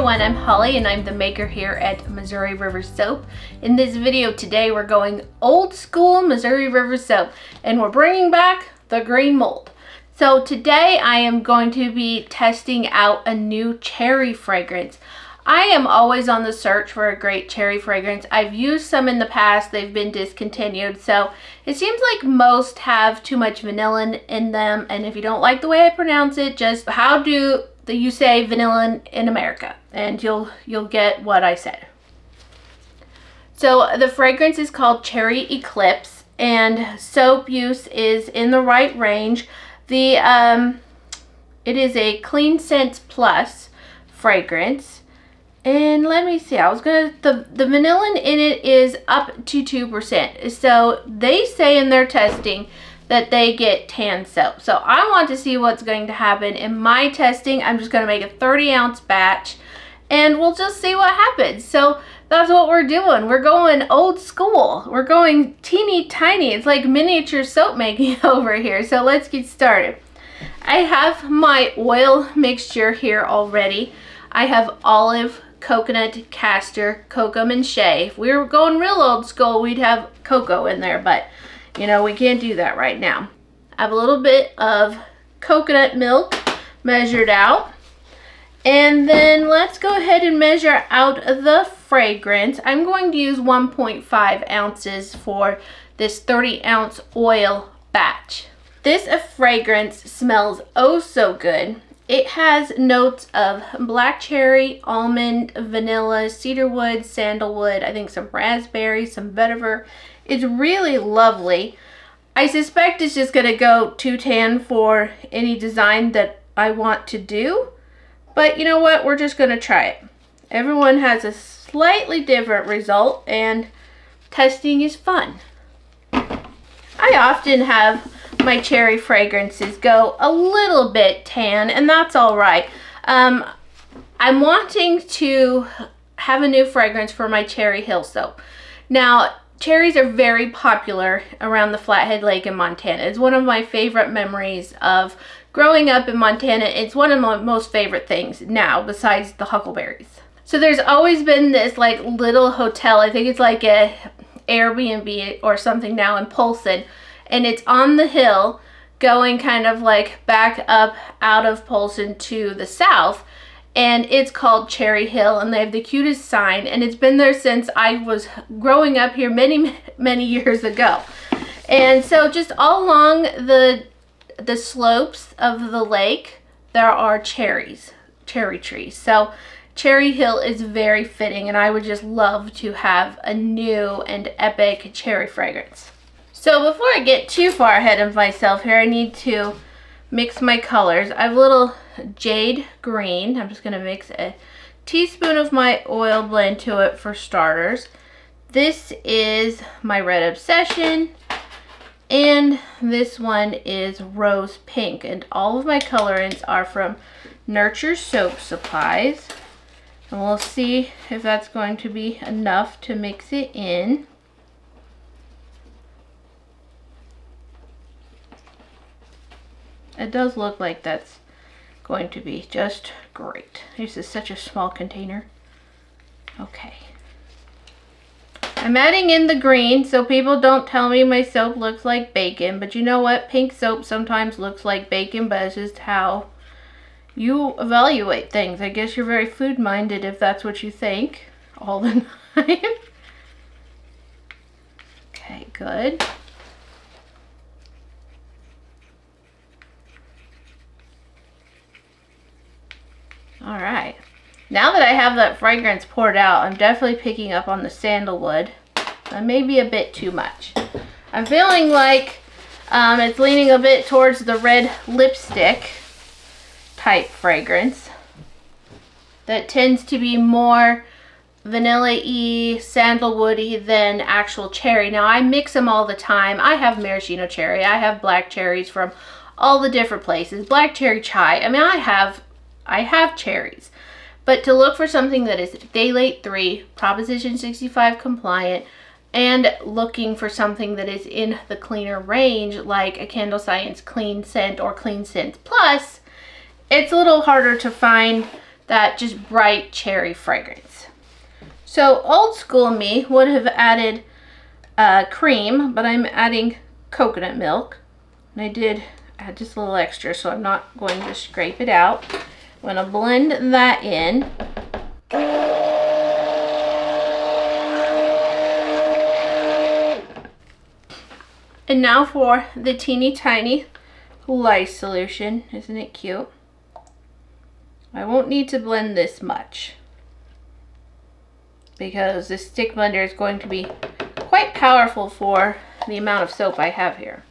everyone, I'm Holly and I'm the maker here at Missouri River Soap. In this video today we're going old school Missouri River Soap and we're bringing back the green mold. So today I am going to be testing out a new cherry fragrance. I am always on the search for a great cherry fragrance. I've used some in the past, they've been discontinued, so it seems like most have too much vanilla in them, and if you don't like the way I pronounce it, just how do you say vanilla in America, and you'll get what I said. So the fragrance is called Cherry Eclipse, and soap use is in the right range. It is a Clean Scents Plus fragrance. And let me see, the vanilla in it is up to 2%. So they say in their testing that they get tan soap. So I want to see what's going to happen in my testing. I'm just going to make a 30-ounce batch and we'll just see what happens. So that's what we're doing. We're going old school. We're going teeny tiny. It's like miniature soap making over here. So let's get started. I have my oil mixture here already. I have olive, coconut, castor, kokum, and shea. If we were going real old school, we'd have cocoa in there, but you know, we can't do that right now. I have a little bit of coconut milk measured out. And then let's go ahead and measure out the fragrance. I'm going to use 1.5 ounces for this 30-ounce oil batch. This fragrance smells oh so good. It has notes of black cherry, almond, vanilla, cedarwood, sandalwood, I think some raspberry, some vetiver. It's really lovely. I suspect it's just going to go too tan for any design that I want to do. But you know what? We're just going to try it. Everyone has a slightly different result and testing is fun. I often have my cherry fragrances go a little bit tan, and that's all right. I'm wanting to have a new fragrance for my Cherry Hill soap. Now, cherries are very popular around the Flathead Lake in Montana. It's one of my favorite memories of growing up in Montana. It's one of my most favorite things now, besides the huckleberries. So there's always been this like little hotel, I think it's like a Airbnb or something now in Polson, and it's on the hill going kind of like back up out of Polson to the south, and it's called Cherry Hill, and they have the cutest sign, and it's been there since I was growing up here many years ago. And so just all along the slopes of the lake there are cherry trees. So Cherry Hill is very fitting, and I would just love to have a new and epic cherry fragrance. So before I get too far ahead of myself here, I need to mix my colors. I have a little jade green. I'm just going to mix a teaspoon of my oil blend to it for starters. This is my red obsession, and this one is rose pink, and all of my colorants are from Nurture Soap Supplies, and we'll see if that's going to be enough to mix it in. It does look like that's going to be just great. This is such a small container. Okay. I'm adding in the green so people don't tell me my soap looks like bacon, but you know what? Pink soap sometimes looks like bacon, but it's just how you evaluate things. I guess you're very food-minded if that's what you think all the time. Okay, good. All right, now that I have that fragrance poured out, I'm definitely picking up on the sandalwood. Maybe a bit too much. I'm feeling like it's leaning a bit towards the red lipstick type fragrance that tends to be more vanilla-y, sandalwoody than actual cherry. Now I mix them all the time. I have maraschino cherry, I have black cherries from all the different places, black cherry chai. I mean, I have cherries, but to look for something that is Phthalate 3, Proposition 65 compliant, and looking for something that is in the cleaner range like a Candle Science Clean Scent or Clean Scent Plus, it's a little harder to find that just bright cherry fragrance. So old school me would have added cream, but I'm adding coconut milk. And I did add just a little extra, so I'm not going to scrape it out. I'm going to blend that in. And now for the teeny tiny lice solution. Isn't it cute? I won't need to blend this much because this stick blender is going to be quite powerful for the amount of soap I have here.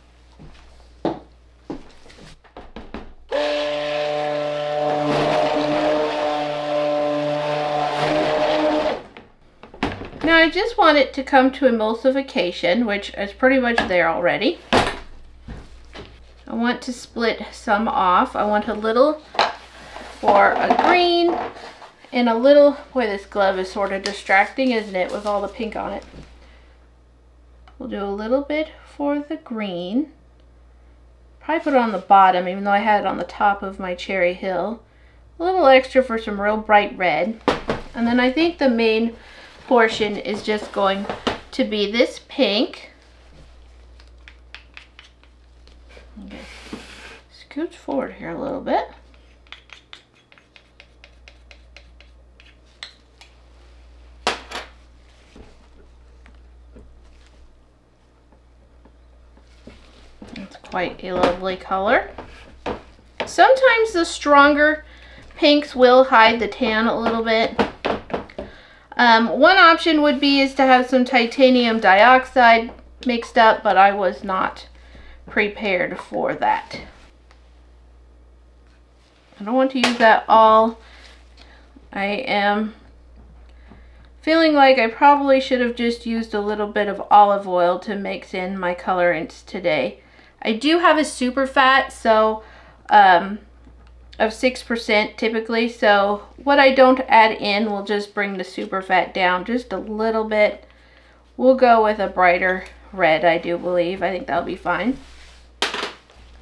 Now I just want it to come to emulsification, which is pretty much there already. I want to split some off. I want a little for a green and a little, boy, this glove is sort of distracting, isn't it, with all the pink on it. We'll do a little bit for the green. Probably put it on the bottom, even though I had it on the top of my Cherry Hill. A little extra for some real bright red. And then I think the main portion is just going to be this pink. Okay. Scooch forward here a little bit. It's quite a lovely color. Sometimes the stronger pinks will hide the tan a little bit. One option would be is to have some titanium dioxide mixed up, but I was not prepared for that. I don't want to use that all. I am feeling like I probably should have just used a little bit of olive oil to mix in my colorants today. I do have a super fat, so of 6% typically, so what I don't add in will just bring the super fat down just a little bit. We'll go with a brighter red, I do believe. I think that'll be fine,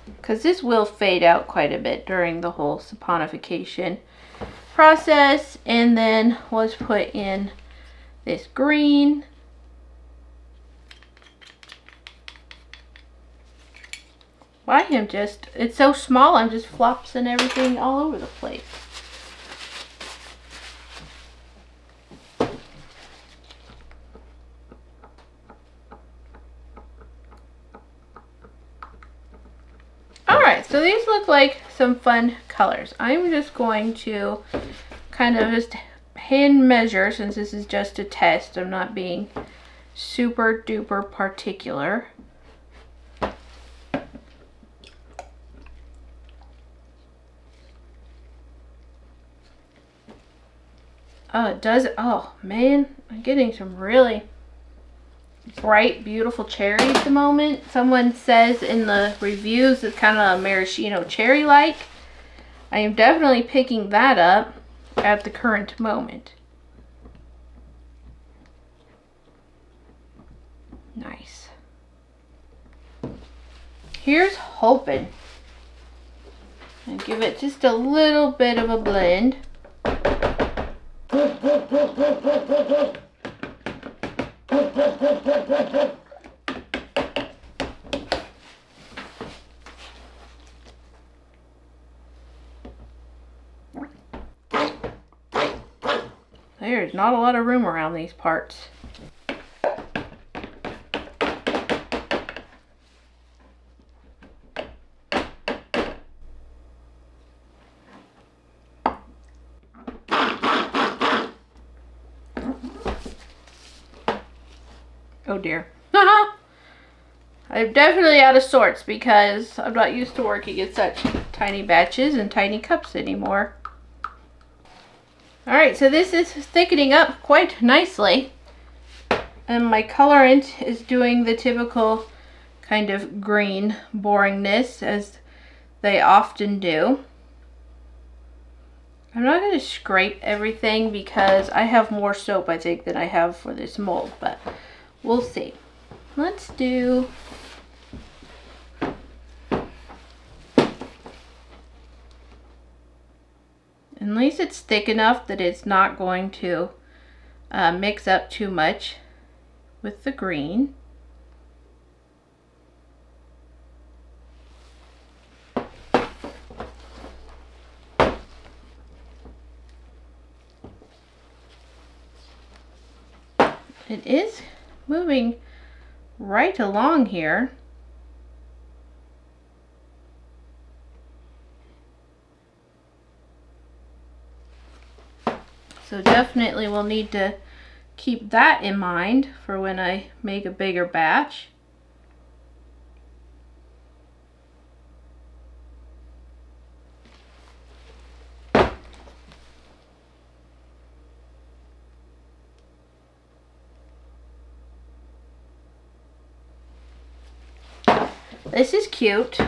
because this will fade out quite a bit during the whole saponification process. And then let's put in this green. I am just, it's so small, I'm just flopsing everything all over the place. Alright, so these look like some fun colors. I'm just going to kind of just hand measure, since this is just a test. I'm not being super duper particular. Oh, it does. Oh, man. I'm getting some really bright, beautiful cherry at the moment. Someone says in the reviews it's kind of a maraschino cherry-like. I am definitely picking that up at the current moment. Nice. Here's hoping. And give it just a little bit of a blend. There's not a lot of room around these parts. Oh dear. I'm definitely out of sorts because I'm not used to working in such tiny batches and tiny cups anymore. Alright, so this is thickening up quite nicely. And my colorant is doing the typical kind of green boringness, as they often do. I'm not going to scrape everything because I have more soap, I think, than I have for this mold, but we'll see. Let's do At least it's thick enough that it's not going to mix up too much with the green. It is moving right along here. So definitely we'll need to keep that in mind for when I make a bigger batch. This is cute.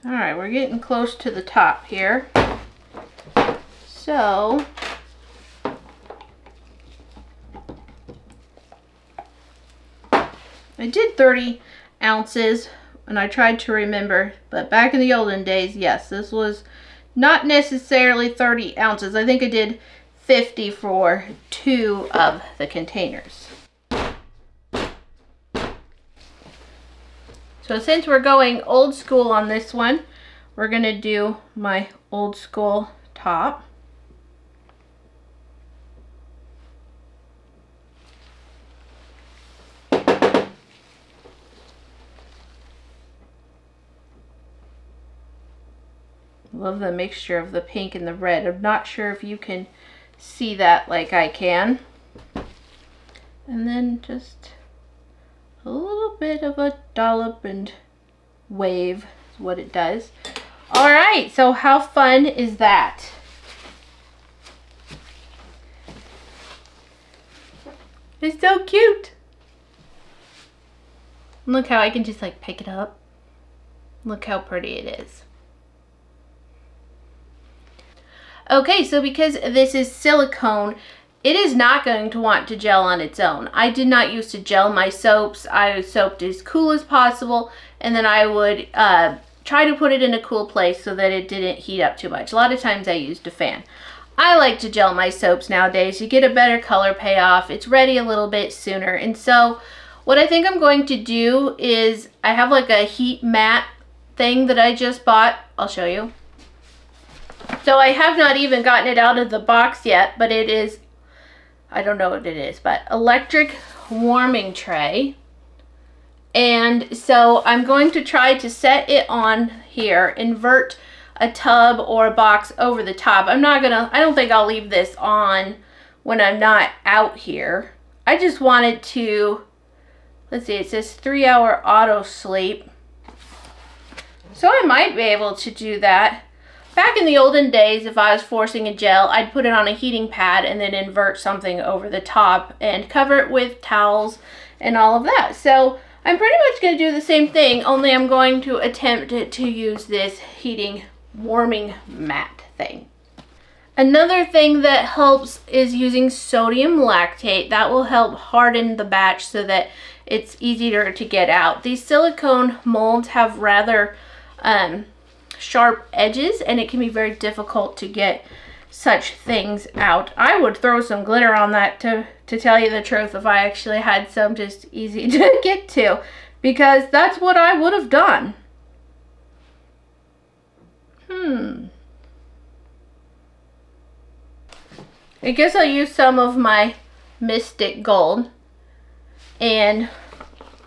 Alright, we're getting close to the top here. So, I did 30 ounces and I tried to remember, but back in the olden days, yes, this was not necessarily 30 ounces. I think I did 50 for 2 of the containers. So since we're going old school on this one, we're going to do my old school top. Love the mixture of the pink and the red. I'm not sure if you can see that like I can. And then just a little bit of a dollop and wave is what it does. All right, so how fun is that? It's so cute. Look how I can just like pick it up. Look how pretty it is. Okay, so because this is silicone, it is not going to want to gel on its own. I did not used to gel my soaps. I soaped as cool as possible, and then I would try to put it in a cool place so that it didn't heat up too much. A lot of times I used a fan. I like to gel my soaps nowadays. You get a better color payoff. It's ready a little bit sooner. And so what I think I'm going to do is I have like a heat mat thing that I just bought. I'll show you. So I have not even gotten it out of the box yet, but it is, I don't know what it is, but electric warming tray. And so I'm going to try to set it on here, invert a tub or a box over the top. I don't think I'll leave this on when I'm not out here. I just wanted to, let's see, it says 3-hour auto sleep. So I might be able to do that. Back in the olden days, if I was forcing a gel, I'd put it on a heating pad and then invert something over the top and cover it with towels and all of that. So I'm pretty much going to do the same thing, only I'm going to attempt to use this heating warming mat thing. Another thing that helps is using sodium lactate. That will help harden the batch so that it's easier to get out. These silicone molds have rather sharp edges, and it can be very difficult to get such things out. I would throw some glitter on that to tell you the truth, if I actually had some just easy to get to, because that's what I would have done. I guess I'll use some of my Mystic Gold, and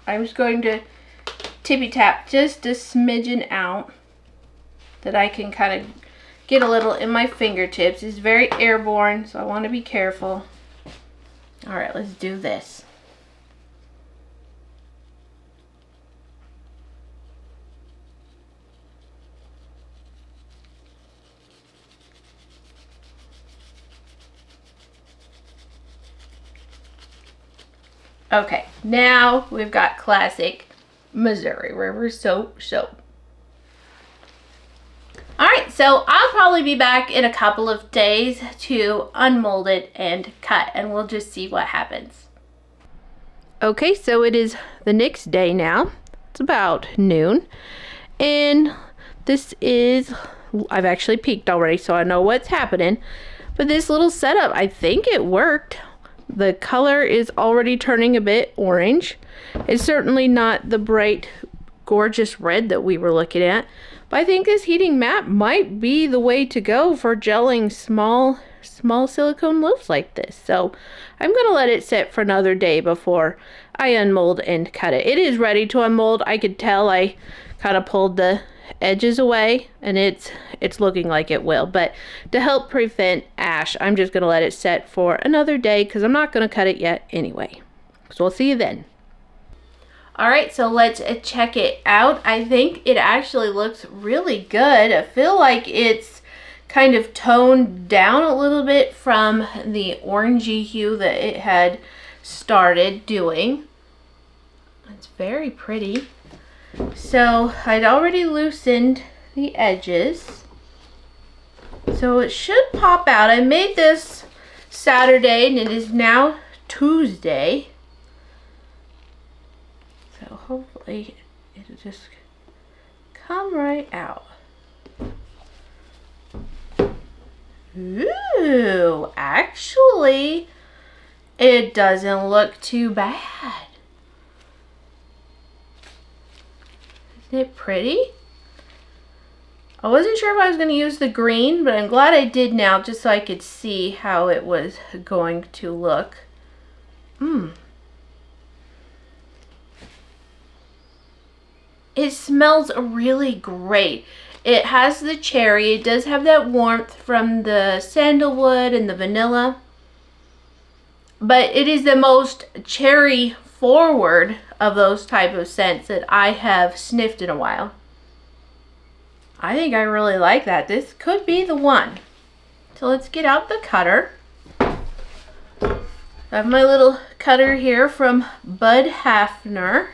I'm just going to tippy tap just a smidgen out, that I can kind of get a little in my fingertips. It's very airborne, so I want to be careful. All right, let's do this. Okay, now we've got classic Missouri River soap. Alright, so I'll probably be back in a couple of days to unmold it and cut, and we'll just see what happens. Okay, so it is the next day now. It's about noon. And this is, I've actually peeked already, so I know what's happening. But this little setup, I think it worked. The color is already turning a bit orange. It's certainly not the bright, gorgeous red that we were looking at. But I think this heating mat might be the way to go for gelling small silicone loaves like this. So I'm going to let it sit for another day before I unmold and cut it. It is ready to unmold. I could tell I kind of pulled the edges away, and it's looking like it will. But to help prevent ash, I'm just going to let it set for another day because I'm not going to cut it yet anyway. So we'll see you then. Alright, so let's check it out. I think it actually looks really good. I feel like it's kind of toned down a little bit from the orangey hue that it had started doing. It's very pretty. So I'd already loosened the edges, so it should pop out. I made this Saturday and it is now Tuesday, so hopefully it'll just come right out. Ooh, actually it doesn't look too bad. Isn't it pretty? I wasn't sure if I was going to use the green, but I'm glad I did now, just so I could see how it was going to look. It smells really great. It has the cherry. It does have that warmth from the sandalwood and the vanilla. But it is the most cherry forward of those type of scents that I have sniffed in a while. I think I really like that. This could be the one. So let's get out the cutter. I have my little cutter here from Bud Hafner.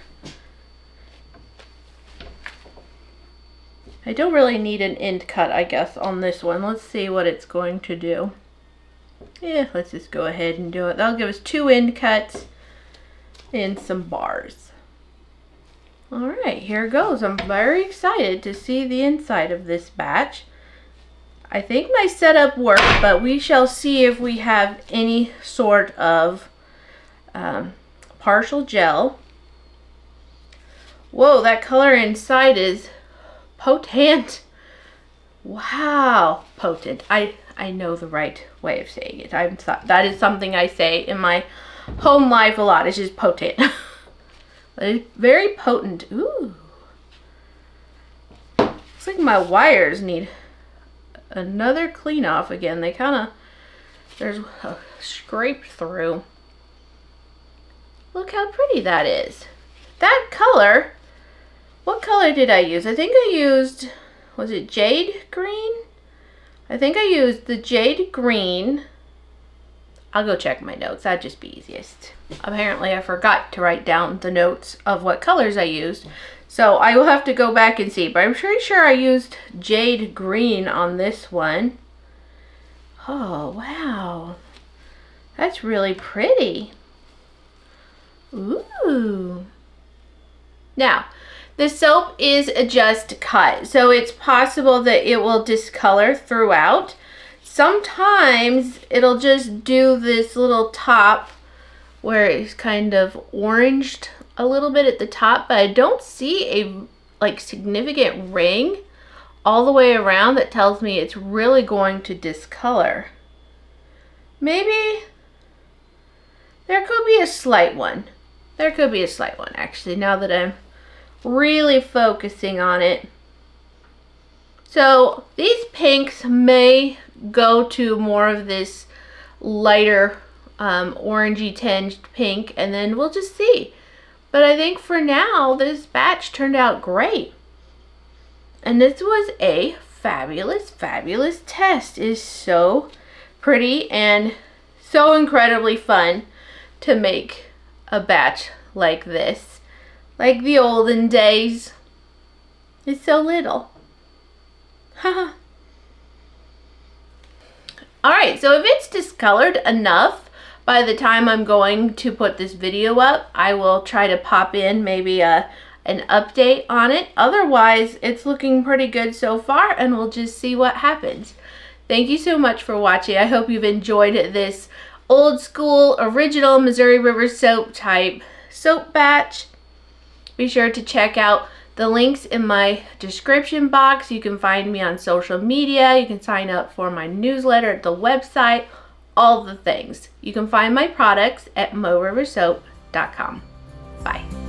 I don't really need an end cut, I guess, on this one. Let's see what it's going to do. Yeah, let's just go ahead and do it. That'll give us 2 end cuts and some bars. Alright, here goes. I'm very excited to see the inside of this batch. I think my setup worked, but we shall see if we have any sort of partial gel. Whoa, that color inside is potent. Wow, potent. I know the right way of saying it. That is something I say in my home life a lot. It's just potent. But it's very potent. Ooh. Looks like my wires need another clean off again. They kind of, there's a scrape through. Look how pretty that is. That color, what color did I use? I think I used, was it jade green? I think I used the jade green. I'll go check my notes. That'd just be easiest. Apparently I forgot to write down the notes of what colors I used. So I will have to go back and see. But I'm pretty sure I used jade green on this one. Oh, wow. That's really pretty. Ooh. Now, the soap is just cut, so it's possible that it will discolor throughout. Sometimes it'll just do this little top where it's kind of oranged a little bit at the top, but I don't see a significant ring all the way around that tells me it's really going to discolor. Maybe there could be a slight one. There could be a slight one, actually, now that I'm really focusing on it. So these pinks may go to more of this lighter orangey tinged pink, and then we'll just see. But I think for now this batch turned out great, and this was a fabulous test. It is so pretty and so incredibly fun to make a batch like this, like the olden days. It's so little. Haha. Alright, so if it's discolored enough by the time I'm going to put this video up, I will try to pop in maybe an update on it. Otherwise, it's looking pretty good so far, and we'll just see what happens. Thank you so much for watching. I hope you've enjoyed this old school, original Missouri River soap type soap batch. Be sure to check out the links in my description box. You can find me on social media. You can sign up for my newsletter at the website. All the things. You can find my products at moriversoap.com. Bye.